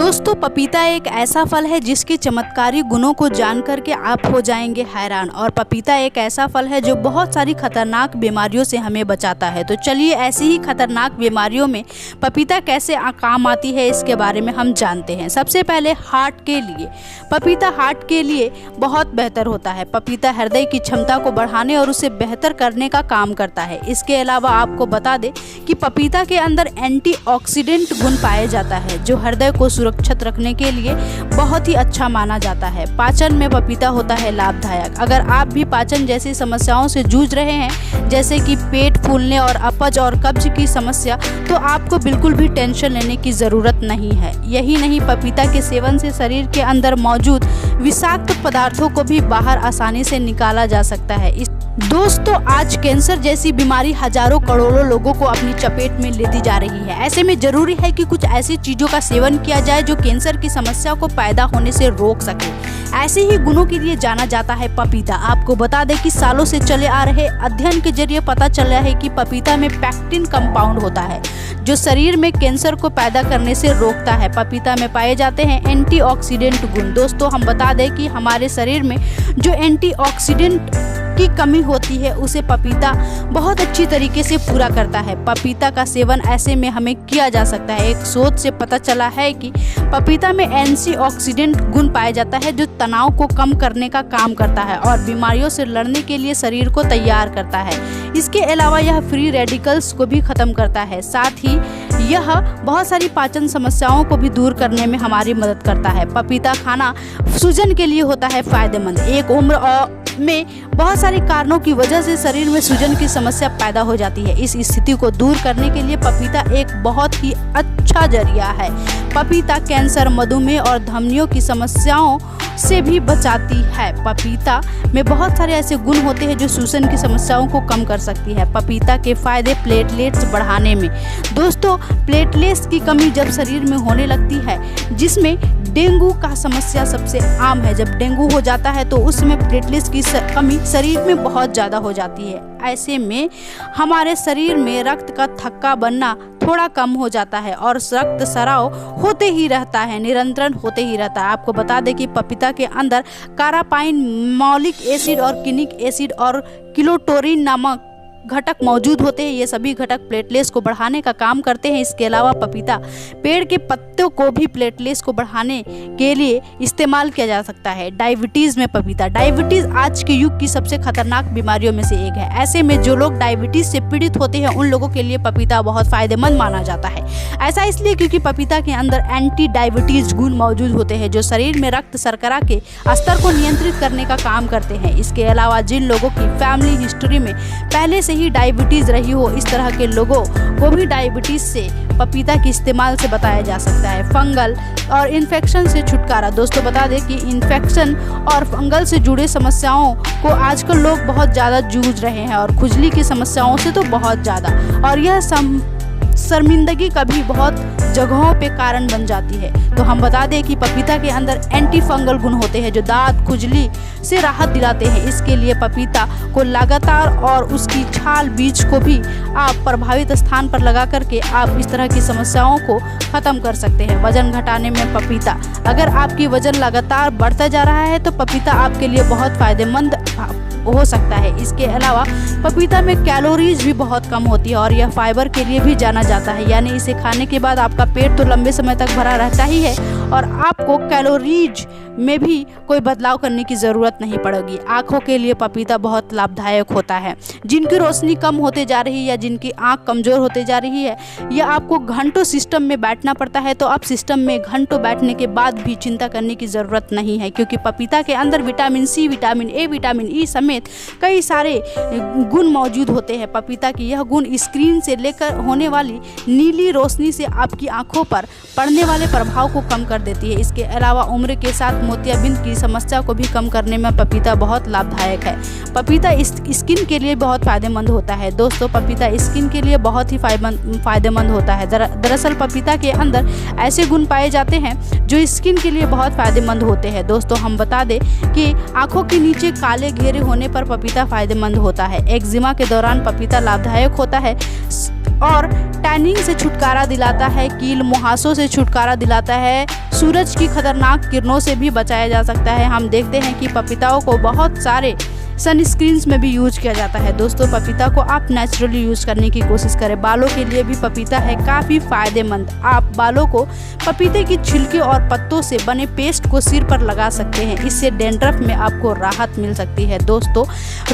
दोस्तों, पपीता एक ऐसा फल है जिसके चमत्कारी गुणों को जान करके आप हो जाएंगे हैरान। और पपीता एक ऐसा फल है जो बहुत सारी खतरनाक बीमारियों से हमें बचाता है। तो चलिए ऐसी ही खतरनाक बीमारियों में पपीता कैसे काम आती है इसके बारे में हम जानते हैं। सबसे पहले हार्ट के लिए पपीता हार्ट के लिए बहुत बेहतर होता है। पपीता हृदय की क्षमता को बढ़ाने और उसे बेहतर करने का काम करता है। इसके अलावा आपको बता दें कि पपीता के अंदर एंटीऑक्सीडेंट गुण पाया जाता है जो हृदय को सुरक्षित रखने के लिए बहुत ही अच्छा माना जाता है। पाचन में पपीता होता है लाभदायक। अगर आप भी पाचन जैसी समस्याओं से जूझ रहे हैं, जैसे कि पेट फूलने और अपच और कब्ज की समस्या, तो आपको बिल्कुल भी टेंशन लेने की ज़रूरत नहीं है। यही नहीं, पपीता के सेवन से शरीर के अंदर मौजूद विषाक्त पदार्थों को भी बाहर आसानी से निकाला जा सकता है। दोस्तों, आज कैंसर जैसी बीमारी हजारों करोड़ों लोगों को अपनी चपेट में लेती जा रही है। ऐसे में जरूरी है कि कुछ ऐसी चीज़ों का सेवन किया जाए जो कैंसर की समस्या को पैदा होने से रोक सके। ऐसे ही गुणों के लिए जाना जाता है पपीता। आपको बता दें कि सालों से चले आ रहे अध्ययन के जरिए पता चला है कि पपीता में पैक्टिन कंपाउंड होता है जो शरीर में कैंसर को पैदा करने से रोकता है। पपीता में पाए जाते हैं एंटीऑक्सीडेंट गुण। दोस्तों, हम बता दें कि हमारे शरीर में जो एंटीऑक्सीडेंट की कमी होती है उसे पपीता बहुत अच्छी तरीके से पूरा करता है। पपीता का सेवन ऐसे में हमें किया जा सकता है। एक शोध से पता चला है कि पपीता में एंटीऑक्सीडेंट गुण पाया जाता है जो तनाव को कम करने का काम करता है और बीमारियों से लड़ने के लिए शरीर को तैयार करता है। इसके अलावा यह फ्री रेडिकल्स को भी खत्म करता है। साथ ही यह बहुत सारी पाचन समस्याओं को भी दूर करने में हमारी मदद करता है। पपीता खाना सूजन के लिए होता है फायदेमंद। एक उम्र में बहुत सारे कारणों की वजह से शरीर में सूजन की समस्या पैदा हो जाती है। इस स्थिति को दूर करने के लिए पपीता एक बहुत ही अच्छा जरिया है। पपीता कैंसर, मधुमेह और धमनियों की समस्याओं से भी बचाती है। पपीता में बहुत सारे ऐसे गुण होते हैं जो सूजन की समस्याओं को कम कर सकती है। पपीता के फायदे प्लेटलेट्स बढ़ाने में। दोस्तों, प्लेटलेट्स की कमी जब शरीर में होने लगती है, जिसमें डेंगू का समस्या सबसे आम है। जब डेंगू हो जाता है तो उसमें प्लेटलेट्स की कमी शरीर में बहुत ज़्यादा हो जाती है। ऐसे में हमारे शरीर में रक्त का थक्का बनना थोड़ा कम हो जाता है और रक्त स्राव होते ही रहता है, निरंतर होते ही रहता है। आपको बता दें कि पपीता के अंदर कारापाइन, मौलिक एसिड और किनिक एसिड और किलोटोरिन नामक घटक मौजूद होते हैं। ये सभी घटक प्लेटलेट्स को बढ़ाने का काम करते हैं। इसके अलावा पपीता पेड़ के पत्तों को भी प्लेटलेट्स को बढ़ाने के लिए इस्तेमाल किया जा सकता है। डायबिटीज़ में पपीता। डायबिटीज़ आज के युग की सबसे खतरनाक बीमारियों में से एक है। ऐसे में जो लोग डायबिटीज़ से पीड़ित होते हैं उन लोगों के लिए पपीता बहुत फायदेमंद माना जाता है। ऐसा इसलिए क्योंकि पपीता के अंदर एंटी डायबिटीज़ गुण मौजूद होते हैं जो शरीर में रक्त शर्करा के स्तर को नियंत्रित करने का काम करते हैं। इसके अलावा जिन लोगों की फैमिली हिस्ट्री में पहले ही डायबिटीज़ रही हो, इस तरह के लोगों को भी डायबिटीज़ से पपीता के इस्तेमाल से बचाया जा सकता है। फंगल और इन्फेक्शन से छुटकारा। दोस्तों, बता दें कि इन्फेक्शन और फंगल से जुड़े समस्याओं को आजकल लोग बहुत ज़्यादा जूझ रहे हैं और खुजली की समस्याओं से तो बहुत ज़्यादा, और यह शर्मिंदगी का भी बहुत जगहों पे कारण बन जाती है। तो हम बता दें कि पपीता के अंदर एंटी फंगल गुण होते हैं जो दांत खुजली से राहत दिलाते हैं। इसके लिए पपीता को लगातार और उसकी छाल बीज को भी आप प्रभावित स्थान पर लगा करके आप इस तरह की समस्याओं को ख़त्म कर सकते हैं। वजन घटाने में पपीता। अगर आपकी वजन लगातार बढ़ता जा रहा है तो पपीता आपके लिए बहुत फायदेमंद हो सकता है। इसके अलावा पपीता में कैलोरीज भी बहुत कम होती है और यह फाइबर के लिए भी जाना जाता है, यानी इसे खाने के बाद आपका पेट तो लंबे समय तक भरा रहता ही है और आपको कैलोरीज में भी कोई बदलाव करने की ज़रूरत नहीं पड़ेगी। आँखों के लिए पपीता बहुत लाभदायक होता है। जिनकी रोशनी कम होते जा रही है या जिनकी आँख कमज़ोर होते जा रही है या आपको घंटों सिस्टम में बैठना पड़ता है, तो आप सिस्टम में घंटों बैठने के बाद भी चिंता करने की ज़रूरत नहीं है, क्योंकि पपीता के अंदर vitamin C, vitamin A, vitamin E समेत कई सारे गुण मौजूद होते हैं। पपीता की यह गुण स्क्रीन से लेकर होने वाली नीली रोशनी से आपकी आंखों पर पड़ने वाले प्रभाव को कम कर देती है। इसके अलावा उम्र के साथ मोतियाबिंद की समस्या को भी कम करने में पपीता बहुत लाभदायक है। पपीता स्किन के लिए बहुत फायदेमंद होता है। दोस्तों, पपीता स्किन के लिए बहुत ही फायदेमंद होता है। दरअसल पपीता के अंदर ऐसे गुण पाए जाते हैं जो स्किन के लिए बहुत फायदेमंद होते हैं। दोस्तों, हम बता दें कि आंखों के नीचे काले घेरे होने पर पपीता फायदेमंद होता है। एक्जिमा के दौरान पपीता लाभदायक होता है और टैनिंग से छुटकारा दिलाता है, कील मुहासों से छुटकारा दिलाता है, सूरज की खतरनाक किरणों से भी बचाया जा सकता है। हम देखते हैं कि पपीताओं को बहुत सारे सनस्क्रीन्स में भी यूज किया जाता है। दोस्तों पपीता को आप नेचुरली यूज करने की कोशिश करें। बालों के लिए भी पपीता है काफ़ी फायदेमंद। आप बालों को पपीते की छिलके और पत्तों से बने पेस्ट को सिर पर लगा सकते हैं। इससे डैंड्रफ में आपको राहत मिल सकती है। दोस्तों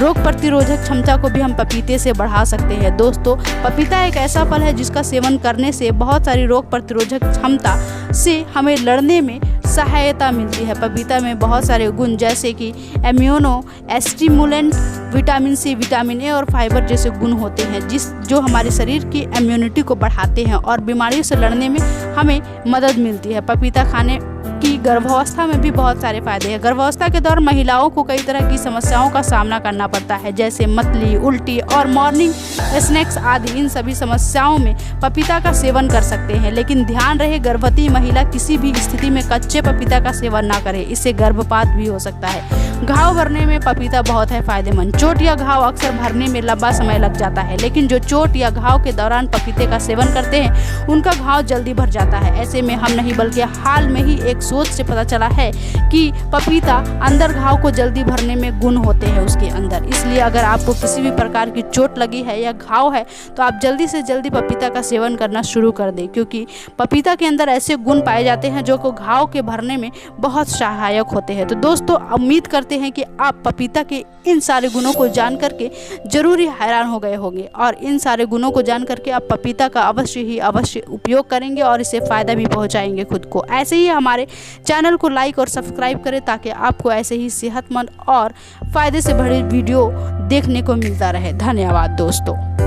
रोग प्रतिरोधक क्षमता को भी हम पपीते से बढ़ा सकते हैं। दोस्तों पपीता एक ऐसा फल है जिसका सेवन करने से बहुत सारी रोग प्रतिरोधक क्षमता से हमें लड़ने में सहायता मिलती है। पपीता में बहुत सारे गुण जैसे कि immunostimulant, vitamin C, vitamin A और फाइबर जैसे गुण होते हैं जो हमारे शरीर की इम्यूनिटी को बढ़ाते हैं और बीमारियों से लड़ने में हमें मदद मिलती है। पपीता खाने की गर्भावस्था में भी बहुत सारे फायदे हैं। गर्भावस्था के दौरान महिलाओं को कई तरह की समस्याओं का सामना करना पड़ता है जैसे मतली, उल्टी और मॉर्निंग स्नैक्स आदि। इन सभी समस्याओं में पपीता का सेवन कर सकते हैं, लेकिन ध्यान रहे गर्भवती महिला किसी भी स्थिति में कच्चे पपीता का सेवन ना करे, इससे गर्भपात भी हो सकता है। घाव भरने में पपीता बहुत है फायदेमंद। चोट या घाव अक्सर भरने में लंबा समय लग जाता है, लेकिन जो चोट या घाव के दौरान पपीते का सेवन करते हैं उनका घाव जल्दी भर जाता है। ऐसे में हम नहीं बल्कि हाल में ही एक शोध से पता चला है कि पपीता अंदर घाव को जल्दी भरने में गुण होते हैं उसके अंदर। इसलिए अगर आपको किसी भी प्रकार की चोट लगी है या घाव है तो आप जल्दी से जल्दी पपीता का सेवन करना शुरू कर दें, क्योंकि पपीता के अंदर ऐसे गुण पाए जाते हैं जो को घाव के भरने में बहुत सहायक होते हैं। तो दोस्तों उम्मीद करते हैं कि आप पपीता के इन सारे गुणों को जान करके जरूर ही हैरान हो गए होंगे और इन सारे गुणों को जान करके आप पपीता का अवश्य उपयोग करेंगे और इससे फ़ायदा भी पहुंचाएंगे खुद को। ऐसे ही हमारे चैनल को लाइक और सब्सक्राइब करें ताकि आपको ऐसे ही सेहतमंद और फ़ायदे से भरे वीडियो देखने को मिलता रहे। धन्यवाद दोस्तों।